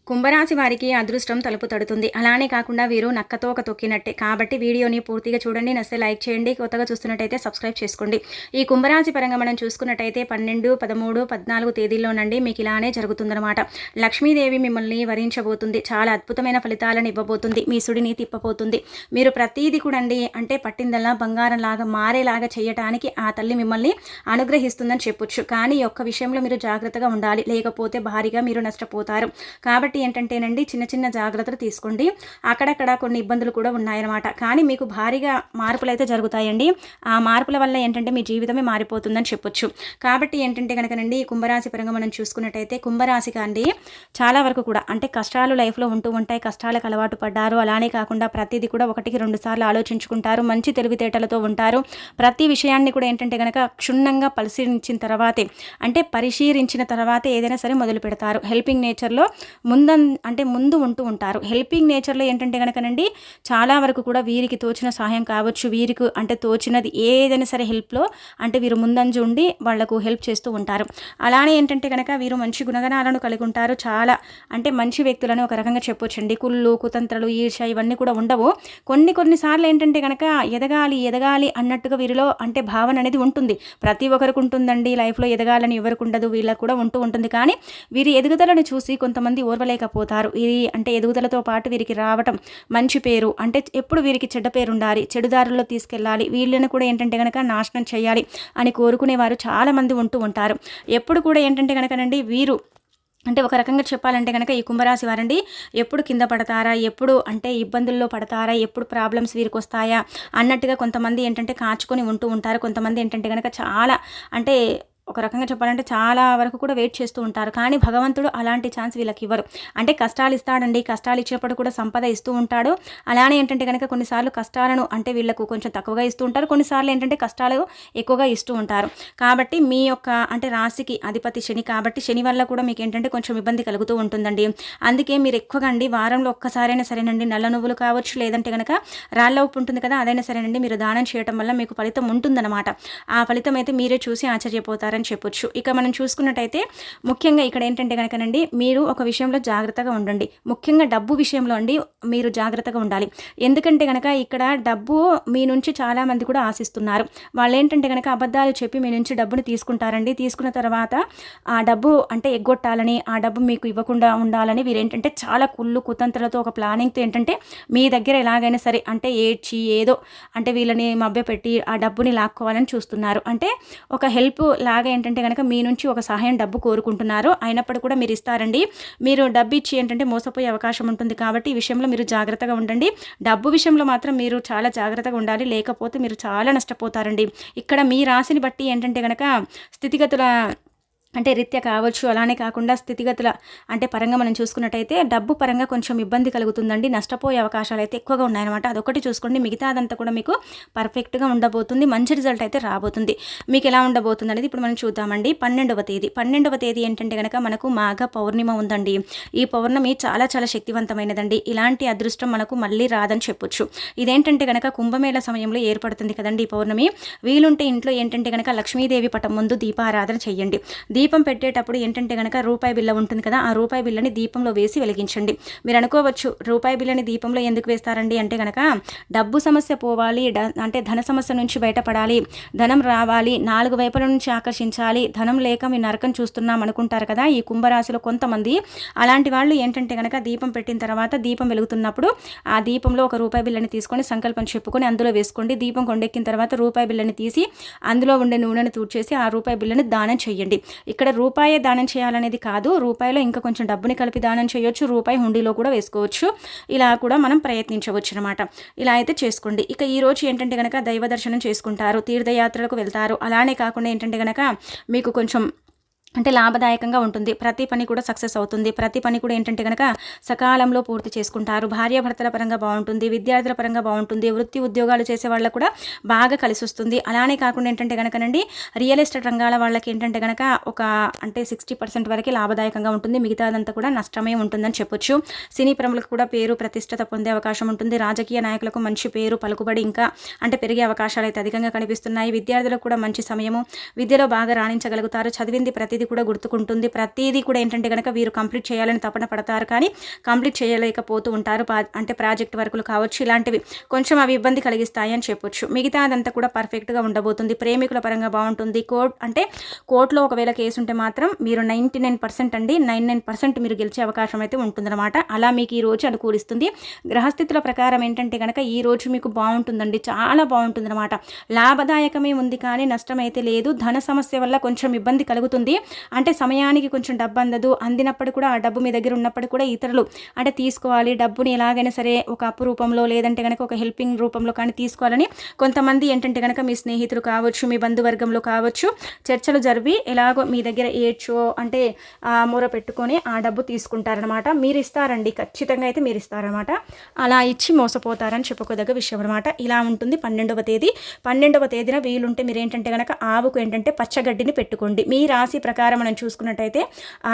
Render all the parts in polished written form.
కుంభరాశి వారికి అదృష్టం తలుపు తడుతుంది. అలానే కాకుండా వీరు నక్కతోక తొక్కినట్టే. కాబట్టి వీడియోని పూర్తిగా చూడండి. నచ్చితే లైక్ చేయండి. కొత్తగా చూస్తున్నట్టయితే సబ్స్క్రైబ్ చేసుకోండి. ఈ కుంభరాశి పరంగా మనం చూసుకున్నట్టయితే 12, 13, 14 తేదీల్లోనండి మీకు ఇలానే జరుగుతుందన్నమాట. లక్ష్మీదేవి మిమ్మల్ని వరించబోతుంది. చాలా అద్భుతమైన ఫలితాలను ఇవ్వబోతుంది. మీ సుడిని తిప్పబోతుంది. మీరు ప్రతీది కూడా అంటే పట్టిందల్లా బంగారం లాగా మారేలాగా చేయటానికి ఆ తల్లి మిమ్మల్ని అనుగ్రహిస్తుందని చెప్పొచ్చు. కానీ ఈ ఒక్క విషయంలో మీరు జాగ్రత్తగా ఉండాలి. లేకపోతే భారీగా మీరు నష్టపోతారు. కాబట్టి ఏంటంటేనండి చిన్న చిన్న జాగ్రత్తలు తీసుకోండి. అక్కడక్కడ కొన్ని ఇబ్బందులు కూడా ఉన్నాయన్నమాట. కానీ మీకు భారీగా మార్పులు అయితే జరుగుతాయండి. ఆ మార్పుల వల్ల ఏంటంటే మీ జీవితమే మారిపోతుందని చెప్పొచ్చు. కాబట్టి ఏంటంటే కనుకనండి కుంభరాశి పరంగా మనం చూసుకున్నట్టయితే కుంభరాశికి అండి చాలా వరకు కూడా అంటే కష్టాలు లైఫ్లో ఉంటూ ఉంటాయి. కష్టాలకు అలవాటు పడ్డారు. అలానే కాకుండా ప్రతిదీ కూడా 1-2 సార్లు ఆలోచించుకుంటారు. మంచి తెలివితేటలతో ఉంటారు. ప్రతి విషయాన్ని కూడా ఏంటంటే కనుక క్షుణ్ణంగా పరిశీలించిన తర్వాతే ఏదైనా సరే మొదలు పెడతారు. హెల్పింగ్ నేచర్లో ముందు ఉంటూ ఉంటారు. హెల్పింగ్ నేచర్లో ఏంటంటే కనుకనండి చాలా వరకు కూడా వీరికి తోచిన సహాయం కావచ్చు, వీరికి అంటే తోచినది ఏదైనా సరే హెల్ప్లో అంటే వీరు ముందంజు ఉండి వాళ్లకు హెల్ప్ చేస్తూ ఉంటారు. అలానే ఏంటంటే కనుక వీరు మంచి గుణగణాలను కలిగి ఉంటారు. చాలా అంటే మంచి వ్యక్తులను ఒక రకంగా చెప్పొచ్చండి. కుళ్ళు, కుతంత్రాలు, ఈర్ష్య ఇవన్నీ కూడా ఉండవు. కొన్నిసార్లు ఏంటంటే కనుక ఎదగాలి అన్నట్టుగా వీరిలో అంటే భావన అనేది ఉంటుంది. ప్రతి ఒక్కరికి ఉంటుందండి. లైఫ్లో ఎదగాలని ఎవరికి ఉండదు, వీళ్ళకు కూడా ఉంటూ ఉంటుంది. కానీ వీరి ఎదుగుదలను చూసి కొంతమంది ఓర్వలేకపోతారు. ఇది అంటే ఎదుగుదలతో పాటు వీరికి రావటం మంచి పేరు అంటే ఎప్పుడు వీరికి చెడ్డ పేరు ఉండాలి, చెడుదారుల్లో తీసుకెళ్ళాలి, వీళ్ళని కూడా ఏంటంటే కనుక నాశనం చేయాలి అని కోరుకునేవారు చాలామంది ఉంటూ ఉంటారు. ఎప్పుడు కూడా ఏంటంటే కనుకనండి వీరు అంటే ఒక రకంగా చెప్పాలంటే కనుక ఈ కుంభరాశి వారండి ఎప్పుడు కింద పడతారా, ఎప్పుడు అంటే ఇబ్బందుల్లో పడతారా, ఎప్పుడు ప్రాబ్లమ్స్ వీరికి వస్తాయా అన్నట్టుగా కొంతమంది ఏంటంటే కాచుకొని ఉంటూ ఉంటారు. కొంతమంది ఏంటంటే కనుక చాలా అంటే ఒక రకంగా చెప్పాలంటే చాలా వరకు కూడా వెయిట్ చేస్తూ ఉంటారు. కానీ భగవంతుడు అలాంటి ఛాన్స్ వీళ్ళకి ఇవ్వరు. అంటే కష్టాలు ఇస్తాడండి. కష్టాలు ఇచ్చినప్పుడు కూడా సంపద ఇస్తూ ఉంటాడు. అలానే ఏంటంటే కనుక కొన్నిసార్లు కష్టాలను అంటే వీళ్ళకు కొంచెం తక్కువగా ఇస్తూ ఉంటారు. కొన్నిసార్లు ఏంటంటే కష్టాలు ఎక్కువగా ఇస్తూ ఉంటారు. కాబట్టి మీ యొక్క అంటే రాశికి అధిపతి శని కాబట్టి శని వల్ల కూడా మీకు ఏంటంటే కొంచెం ఇబ్బంది కలుగుతూ ఉంటుందండి. అందుకే మీరు ఎక్కువగా అండి వారంలో ఒక్కసారైనా సరేనండి నల్ల నువ్వులు కావచ్చు, లేదంటే కనుక రాళ్ళ ఉప్పు ఉంటుంది కదా, అదైనా సరేనండి మీరు దానం చేయడం వల్ల మీకు ఫలితం ఉంటుందన్నమాట. ఆ ఫలితం అయితే మీరే చూసి ఆశ్చర్యపోతారు అని చెప్పొచ్చు. ఇక మనం చూసుకున్నట్టయితే ముఖ్యంగా ఇక్కడ ఏంటంటే కనుకనండి మీరు ఒక విషయంలో జాగ్రత్తగా ఉండండి. ముఖ్యంగా డబ్బు విషయంలో అండి మీరు జాగ్రత్తగా ఉండాలి. ఎందుకంటే కనుక ఇక్కడ డబ్బు మీ నుంచి చాలా మంది కూడా ఆశిస్తున్నారు. వాళ్ళు ఏంటంటే కనుక అబద్ధాలు చెప్పి మీ నుంచి డబ్బును తీసుకుంటారండి. తీసుకున్న తర్వాత ఆ డబ్బు అంటే ఎగ్గొట్టాలని, ఆ డబ్బు మీకు ఇవ్వకుండా ఉండాలని వీరేంటంటే చాలా కుళ్ళు కుతంత్రాలతో ఒక ప్లానింగ్తో ఏంటంటే మీ దగ్గర ఎలాగైనా సరే అంటే ఏడ్చి ఏదో అంటే వీళ్ళని మభ్యపెట్టి ఆ డబ్బుని లాక్కోవాలని చూస్తున్నారు. అంటే ఒక హెల్ప్ లాగా ఏంటంటే కనుక మీ నుంచి ఒక సహాయం డబ్బు కోరుకుంటున్నారు. అయినప్పుడు కూడా మీరు ఇస్తారండి. మీరు డబ్బు ఇచ్చి ఏంటంటే మోసపోయే అవకాశం ఉంటుంది. కాబట్టి ఈ విషయంలో మీరు జాగ్రత్తగా ఉండండి. డబ్బు విషయంలో మాత్రం మీరు చాలా జాగ్రత్తగా ఉండాలి. లేకపోతే మీరు చాలా నష్టపోతారండి. ఇక్కడ మీ రాశిని బట్టి ఏంటంటే కనుక స్థితిగతుల అంటే రీత్యా కావచ్చు, అలానే కాకుండా స్థితిగతుల అంటే పరంగా మనం చూసుకున్నట్టయితే డబ్బు పరంగా కొంచెం ఇబ్బంది కలుగుతుందండి. నష్టపోయే అవకాశాలు అయితే ఎక్కువగా ఉన్నాయన్నమాట. అదొకటి చూసుకోండి. మిగతా అదంతా కూడా మీకు పర్ఫెక్ట్గా ఉండబోతుంది. మంచి రిజల్ట్ అయితే రాబోతుంది. మీకు ఎలా ఉండబోతుంది అనేది ఇప్పుడు మనం చూద్దామండి. 12వ తేదీ ఏంటంటే కనుక మనకు మాఘ పౌర్ణిమ ఉందండి. ఈ పౌర్ణమి చాలా చాలా శక్తివంతమైనదండి. ఇలాంటి అదృష్టం మనకు మళ్ళీ రాదని చెప్పొచ్చు. ఇదేంటంటే కనుక కుంభమేళ సమయంలో ఏర్పడుతుంది కదండి ఈ పౌర్ణమి. వీలుంటే ఇంట్లో ఏంటంటే కనుక లక్ష్మీదేవి పటం ముందు దీపారాధన చెయ్యండి. దీపం పెట్టేటప్పుడు ఏంటంటే కనుక రూపాయి బిళ్ళ ఉంటుంది కదా, ఆ రూపాయి బిళ్ళని దీపంలో వేసి వెలిగించండి. మీరు అనుకోవచ్చు రూపాయి బిళ్ళని దీపంలో ఎందుకు వేస్తారండి అంటే కనుక డబ్బు సమస్య పోవాలి, అంటే ధన సమస్య నుంచి బయటపడాలి, ధనం రావాలి, 4 వైపుల నుంచి ఆకర్షించాలి, ధనం లేక మీ నరకం చూస్తున్నాం అనుకుంటారు కదా ఈ కుంభరాశిలో కొంతమంది. అలాంటి వాళ్ళు ఏంటంటే కనుక దీపం పెట్టిన తర్వాత దీపం వెలుగుతున్నప్పుడు ఆ దీపంలో ఒక రూపాయి బిళ్ళని తీసుకొని సంకల్పం చెప్పుకొని అందులో వేసుకోండి. దీపం కొండెక్కిన తర్వాత రూపాయి బిళ్ళని తీసి అందులో ఉండే నూనెను తూడ్చేసి ఆ రూపాయి బిళ్ళని దానం చేయండి. ఇక్కడ రూపాయే దానం చేయాలనేది కాదు, రూపాయిలో ఇంకా కొంచెం డబ్బుని కలిపి దానం చేయొచ్చు, రూపాయి హుండీలో కూడా వేసుకోవచ్చు. ఇలా కూడా మనం ప్రయత్నించవచ్చు అనమాట. ఇలా అయితే చేసుకోండి. ఇక ఈ రోజు ఏంటంటే కనుక దైవ దర్శనం చేసుకుంటారు, తీర్థయాత్రలకు వెళ్తారు. అలానే కాకుండా ఏంటంటే కనుక మీకు కొంచెం అంటే లాభదాయకంగా ఉంటుంది. ప్రతి పని కూడా సక్సెస్ అవుతుంది. ప్రతి పని కూడా ఏంటంటే కనుక సకాలంలో పూర్తి చేసుకుంటారు. భార్యాభర్తల పరంగా బాగుంటుంది, విద్యార్థుల పరంగా బాగుంటుంది, వృత్తి ఉద్యోగాలు చేసే వాళ్ళకు కూడా బాగా కలిసి వస్తుంది. అలానే కాకుండా ఏంటంటే కనుకనండి రియల్ ఎస్టేట్ రంగాల వాళ్ళకి ఏంటంటే కనుక ఒక అంటే 60% వరకు లాభదాయకంగా ఉంటుంది. మిగతాదంతా కూడా నష్టమే ఉంటుందని చెప్పొచ్చు. సినీ ప్రములకు కూడా పేరు ప్రతిష్టత పొందే అవకాశం ఉంటుంది. రాజకీయ నాయకులకు మంచి పేరు పలుకుబడి ఇంకా అంటే పెరిగే అవకాశాలు అయితే అధికంగా కనిపిస్తున్నాయి. విద్యార్థులకు కూడా మంచి సమయము, విద్యలో బాగా రాణించగలుగుతారు. చదివింది ప్రతిదీ కూడా గుర్తుకుంటుంది, ప్రతిదీ కూడా ఏంటంటే కనుక వీరు కంప్లీట్ చేయాలని తపన పడతారు, కానీ కంప్లీట్ చేయలేకపోతూ ఉంటారు. అంటే ప్రాజెక్ట్ వర్కులు కావచ్చు, ఇలాంటివి కొంచెం అవి ఇబ్బంది కలిగిస్తాయి అని చెప్పొచ్చు. మిగతా అదంతా కూడా పర్ఫెక్ట్గా ఉండబోతుంది. ప్రేమికుల పరంగా బాగుంటుంది. కోర్టులో ఒకవేళ కేసు ఉంటే మాత్రం మీరు 99% అండి, 99% మీరు గెలిచే అవకాశం అయితే ఉంటుందన్నమాట. అలా మీకు ఈ రోజు అనుకూలిస్తుంది. గ్రహస్థితుల ప్రకారం ఏంటంటే కనుక ఈ రోజు మీకు బాగుంటుందండి, చాలా బాగుంటుందన్నమాట. లాభదాయకమే ఉంది కానీ నష్టం అయితే లేదు. ధన సమస్య వల్ల కొంచెం ఇబ్బంది కలుగుతుంది. అంటే సమయానికి కొంచెం డబ్బు అందదు, అందినప్పుడు కూడా ఆ డబ్బు మీ దగ్గర ఉన్నప్పుడు కూడా ఇతరులు అంటే తీసుకోవాలి డబ్బుని, ఎలాగైనా సరే ఒక అప్పు రూపంలో లేదంటే కనుక ఒక హెల్పింగ్ రూపంలో కానీ తీసుకోవాలని కొంతమంది ఏంటంటే కనుక మీ స్నేహితులు కావచ్చు, మీ బంధువర్గంలో కావచ్చు, చర్చలు జరిపి ఎలాగో మీ దగ్గర ఏడ్చో అంటే మూర పెట్టుకొని ఆ డబ్బు తీసుకుంటారనమాట. మీరు ఇస్తారండి, ఖచ్చితంగా అయితే మీరు ఇస్తారనమాట. అలా ఇచ్చి మోసపోతారని చెప్పుకోదగ్గ విషయం అనమాట. ఇలా ఉంటుంది 12వ తేదీ. 12వ తేదీన వీలుంటే మీరు ఏంటంటే కనుక ఆవుకు ఏంటంటే పచ్చగడ్డిని పెట్టుకోండి. మీ రాశి ప్రకారం మనం చూసుకున్నట్టయితే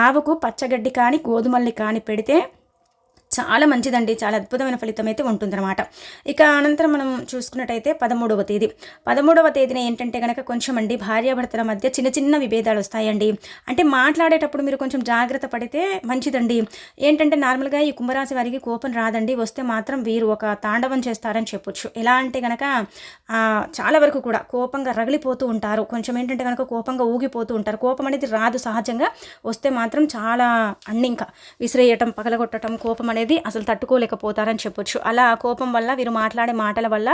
ఆవుకు పచ్చగడ్డి కానీ గోధుమల్ని కానీ పెడితే చాలా మంచిదండి, చాలా అద్భుతమైన ఫలితం అయితే ఉంటుందన్నమాట. ఇక అనంతరం మనం చూసుకున్నట్టయితే 13వ తేదీ. 13వ తేదీన ఏంటంటే కనుక కొంచెం అండి భార్యాభర్తల మధ్య చిన్న చిన్న విభేదాలు వస్తాయండి. అంటే మాట్లాడేటప్పుడు మీరు కొంచెం జాగ్రత్త పడితే మంచిదండి. ఏంటంటే నార్మల్గా ఈ కుంభరాశి వారికి కోపం రాదండి, వస్తే మాత్రం వీరు ఒక తాండవం చేస్తారని చెప్పొచ్చు. ఎలా అంటే కనుక చాలా వరకు కూడా కోపంగా రగిలిపోతూ ఉంటారు, కొంచెం ఏంటంటే కనుక కోపంగా ఊగిపోతూ ఉంటారు. కోపం అనేది రాదు సహజంగా, వస్తే మాత్రం చాలా ఇంకా విసిరేయటం, పగలగొట్టడం, కోపం అనేది అసలు తట్టుకోలేకపోతారని చెప్పొచ్చు. అలా కోపం వల్ల వీరు మాట్లాడే మాటల వల్ల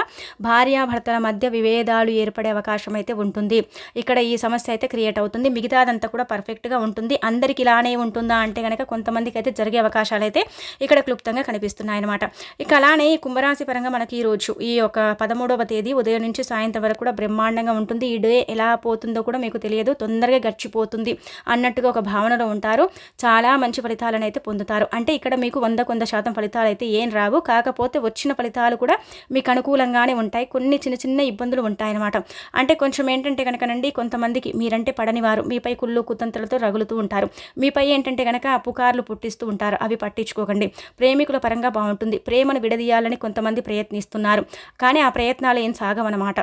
భార్యాభర్తల మధ్య విభేదాలు ఏర్పడే అవకాశం అయితే ఉంటుంది. ఇక్కడ ఈ సమస్య అయితే క్రియేట్ అవుతుంది. మిగతాదంతా కూడా పర్ఫెక్ట్గా ఉంటుంది. అందరికి ఇలానే ఉంటుందా అంటే కనుక కొంతమందికి అయితే జరిగే అవకాశాలు అయితే ఇక్కడ క్లుప్తంగా కనిపిస్తున్నాయి అనమాట. ఇక అలానే కుంభరాశి పరంగా మనకి ఈ రోజు ఈ యొక్క 13వ తేదీ ఉదయం నుంచి సాయంత్రం వరకు కూడా బ్రహ్మాండంగా ఉంటుంది. ఈ డే ఎలా పోతుందో కూడా మీకు తెలియదు, తొందరగా గడిచిపోతుంది అన్నట్టుగా ఒక భావనలో ఉంటారు. చాలా మంచి ఫలితాలను అయితే పొందుతారు. అంటే ఇక్కడ మీకు 100% ఫలితాలు అయితే ఏం రావు, కాకపోతే వచ్చిన ఫలితాలు కూడా మీకు అనుకూలంగానే ఉంటాయి. కొన్ని చిన్న చిన్న ఇబ్బందులు ఉంటాయన్నమాట. అంటే కొంచెం ఏంటంటే కనుకనండి కొంతమందికి మీరంటే పడని వారు మీపై కుళ్ళు కుతంత్రలతో రగులుతూ ఉంటారు. మీపై ఏంటంటే కనుక పుకార్లు పుట్టిస్తూ ఉంటారు, అవి పట్టించుకోకండి. ప్రేమికుల పరంగా బాగుంటుంది. ప్రేమను విడదీయాలని కొంతమంది ప్రయత్నిస్తున్నారు, కానీ ఆ ప్రయత్నాలు ఏం సాగవన్నమాట.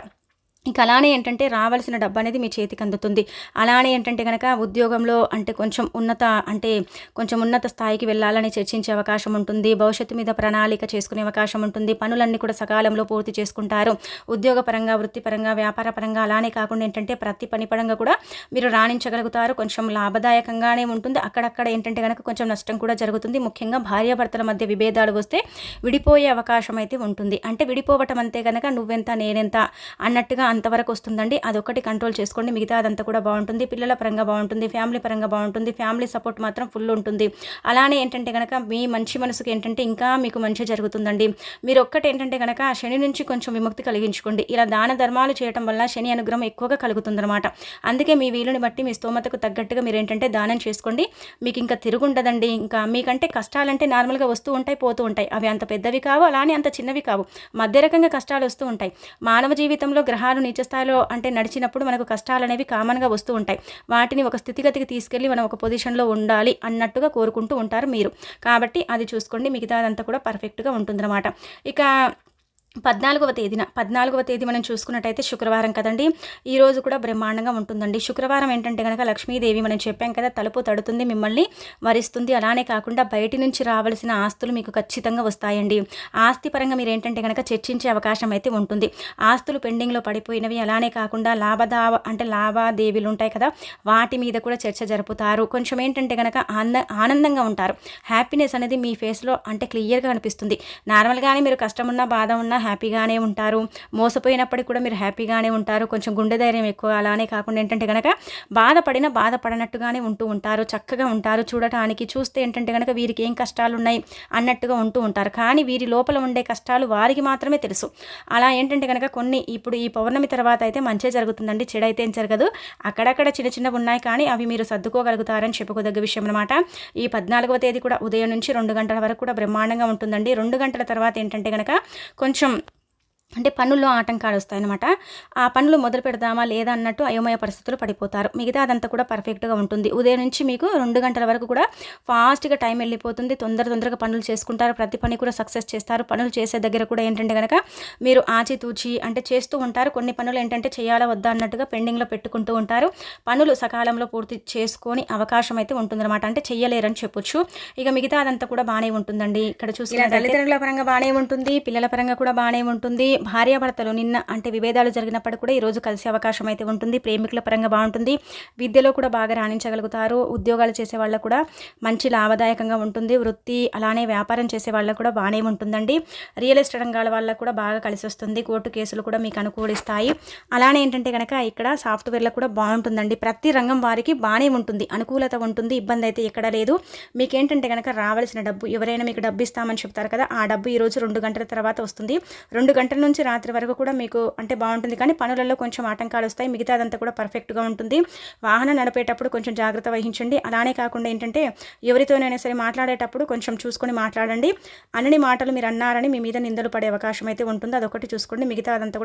ఇక అలానే ఏంటంటే రావాల్సిన డబ్బు అనేది మీ చేతికి అందుతుంది. అలానే ఏంటంటే కనుక ఉద్యోగంలో అంటే కొంచెం ఉన్నత స్థాయికి వెళ్ళాలని చర్చించే అవకాశం ఉంటుంది. భవిష్యత్తు మీద ప్రణాళిక చేసుకునే అవకాశం ఉంటుంది. పనులన్నీ కూడా సకాలంలో పూర్తి చేసుకుంటారు. ఉద్యోగపరంగా, వృత్తిపరంగా, వ్యాపార పరంగా, అలానే కాకుండా ఏంటంటే ప్రతి పని పరంగా కూడా మీరు రాణించగలుగుతారు. కొంచెం లాభదాయకంగానే ఉంటుంది. అక్కడక్కడ ఏంటంటే కనుక కొంచెం నష్టం కూడా జరుగుతుంది. ముఖ్యంగా భార్యాభర్తల మధ్య విభేదాలు వస్తే విడిపోయే అవకాశం అయితే ఉంటుంది. అంటే విడిపోవటం అంతే కనుక నువ్వెంత నేనెంత అన్నట్టుగా అంతవరకు వస్తుందండి. అదొకటి కంట్రోల్ చేసుకోండి. మిగతా అదంతా కూడా బాగుంటుంది. పిల్లల పరంగా బాగుంటుంది, ఫ్యామిలీ పరంగా బాగుంటుంది. ఫ్యామిలీ సపోర్ట్ మాత్రం ఫుల్ ఉంటుంది. అలానే ఏంటంటే కనుక మీ మంచి మనసుకి ఏంటంటే ఇంకా మీకు మంచి జరుగుతుందండి. మీరు ఒక్కటి ఏంటంటే కనుక శని నుంచి కొంచెం విముక్తి కలిగించుకోండి. ఇలా దాన ధర్మాలు చేయడం వల్ల శని అనుగ్రహం ఎక్కువగా కలుగుతుందన్నమాట. అందుకే మీ వీలుని బట్టి మీ స్తోమతకు తగ్గట్టుగా మీరు ఏంటంటే దానం చేసుకోండి. మీకు ఇంకా తిరుగుండదండి. ఇంకా మీకంటే కష్టాలంటే నార్మల్గా వస్తూ ఉంటాయి, పోతూ ఉంటాయి. అవి అంత పెద్దవి కావు, అలానే అంత చిన్నవి కావు, మధ్య రకంగా కష్టాలు వస్తూ ఉంటాయి. మానవ జీవితంలో గ్రహాలు నీచ స్థాయిలో అంటే నడిచినప్పుడు మనకు కష్టాలు అనేవి కామన్గా వస్తూ ఉంటాయి. వాటిని ఒక స్థితిగతికి తీసుకెళ్ళి మనం ఒక పొజిషన్లో ఉండాలి అన్నట్టుగా కోరుకుంటూ ఉంటారు మీరు. కాబట్టి అది చూసుకోండి. మిగతాదంతా కూడా పర్ఫెక్ట్గా ఉంటుందన్నమాట. ఇక 14వ తేదీ మనం చూసుకున్నట్టయితే శుక్రవారం కదండి. ఈ రోజు కూడా బ్రహ్మాండంగా ఉంటుందండి. శుక్రవారం ఏంటంటే కనుక లక్ష్మీదేవి మనం చెప్పాం కదా, తలుపు తడుతుంది, మిమ్మల్ని వరిస్తుంది. అలానే కాకుండా బయటి నుంచి రావాల్సిన ఆస్తులు మీకు ఖచ్చితంగా వస్తాయండి. ఆస్తి పరంగా మీరు ఏంటంటే కనుక చర్చించే అవకాశం అయితే ఉంటుంది. ఆస్తులు పెండింగ్లో పడిపోయినవి, అలానే కాకుండా లావాదేవీలు ఉంటాయి కదా, వాటి మీద కూడా చర్చ జరుపుతారు. కొంచెం ఏంటంటే కనుక ఆనందంగా ఉంటారు. హ్యాపీనెస్ అనేది మీ ఫేస్లో అంటే క్లియర్గా కనిపిస్తుంది. నార్మల్గానే మీరు కష్టం ఉన్నా, బాధ ఉన్నా హ్యాపీగానే ఉంటారు. మోసపోయినప్పటికీ కూడా మీరు హ్యాపీగానే ఉంటారు. కొంచెం గుండె ధైర్యం ఎక్కువ. అలానే కాకుండా ఏంటంటే కనుక బాధపడినట్టుగానే ఉంటూ ఉంటారు. చక్కగా ఉంటారు చూడటానికి. చూస్తే ఏంటంటే కనుక వీరికి ఏం కష్టాలు ఉన్నాయి అన్నట్టుగా ఉంటూ ఉంటారు. కానీ వీరి లోపల ఉండే కష్టాలు వారికి మాత్రమే తెలుసు. అలా ఏంటంటే కనుక ఇప్పుడు ఈ పౌర్ణమి తర్వాత అయితే మంచి జరుగుతుందండి, చెడైతే ఏం జరగదు. అక్కడక్కడ చిన్న చిన్నవి ఉన్నాయి, కానీ అవి మీరు సర్దుకోగలుగుతారని చెప్పుకోదగ్గ విషయం అనమాట. ఈ 14వ తేదీ కూడా ఉదయం నుంచి 2 గంటల వరకు కూడా బ్రహ్మాండంగా ఉంటుందండి. 2 గంటల తర్వాత ఏంటంటే కనుక కొంచెం అంటే పనుల్లో ఆటంకాలు వస్తాయన్నమాట. ఆ పనులు మొదలు పెడదామా లేదా అన్నట్టు అయోమయ పరిస్థితుల్లో పడిపోతారు. మిగతా అదంతా కూడా పర్ఫెక్ట్‌గా ఉంటుంది. ఉదయం నుంచి మీకు 2 గంటల వరకు కూడా ఫాస్ట్‌గా టైం వెళ్ళిపోతుంది. తొందరగా పనులు చేసుకుంటారు. ప్రతి పని కూడా సక్సెస్ చేస్తారు. పనులు చేసే దగ్గర కూడా ఏంటంటే గనక మీరు ఆచితూచి అంటే చేస్తూ ఉంటారు. కొన్ని పనులు ఏంటంటే చేయాలా వద్దా అన్నట్టుగా పెండింగ్‌లో పెట్టుకుంటూ ఉంటారు. పనులు సకాలంలో పూర్తి చేసుకొని అవకాశం అయితే ఉంటుందన్నమాట. అంటే చెయ్యలేరని చెప్పొచ్చు. ఇక మిగతా అదంతా కూడా బానే ఉంటుందండి. ఇక్కడ చూసినట్లయితే తల్లిదండ్రుల పరంగా బానే ఉంటుంది. పిల్లల పరంగా కూడా బానే ఉంటుంది. భార్యాభర్తలు నిన్న అంటే విభేదాలు జరిగినప్పుడు కూడా ఈరోజు కలిసే అవకాశం అయితే ఉంటుంది. ప్రేమికుల పరంగా బాగుంటుంది. విద్యలో కూడా బాగా రాణించగలుగుతారు. ఉద్యోగాలు చేసే వాళ్ళకు కూడా మంచి లాభదాయకంగా ఉంటుంది. వృత్తి అలానే వ్యాపారం చేసే వాళ్ళకు కూడా బాగానే ఉంటుందండి. రియల్ ఎస్టేట్ రంగాల వాళ్ళకు కూడా బాగా కలిసి వస్తుంది. కోర్టు కేసులు కూడా మీకు అనుకూలిస్తాయి. అలానే ఏంటంటే కనుక ఇక్కడ సాఫ్ట్వేర్లో కూడా బాగుంటుందండి. ప్రతి రంగం వారికి బాగానే ఉంటుంది. అనుకూలత ఉంటుంది. ఇబ్బంది అయితే ఎక్కడా లేదు. మీకేంటంటే కనుక రావాల్సిన డబ్బు ఎవరైనా మీకు డబ్బు ఇస్తామని చెప్తారు కదా, ఆ డబ్బు ఈరోజు 2 గంటల తర్వాత వస్తుంది. 2 గంటల నుంచి రాత్రి వరకు కూడా మీకు అంటే బాగుంటుంది. కానీ పనులలో కొంచెం ఆటంకాలు వస్తాయి. మిగతాదంతా కూడా పర్ఫెక్ట్గా ఉంటుంది. వాహనం నడిపేటప్పుడు కొంచెం జాగ్రత్త వహించండి. అలానే కాకుండా ఏంటంటే ఎవరితోనైనా సరే మాట్లాడేటప్పుడు కొంచెం చూసుకొని మాట్లాడండి. అన్ని మాటలు మీరు అన్నారని మీ మీద నిందలు పడే అవకాశం అయితే ఉంటుంది. అదొకటి చూసుకోండి. మిగతా అదంతా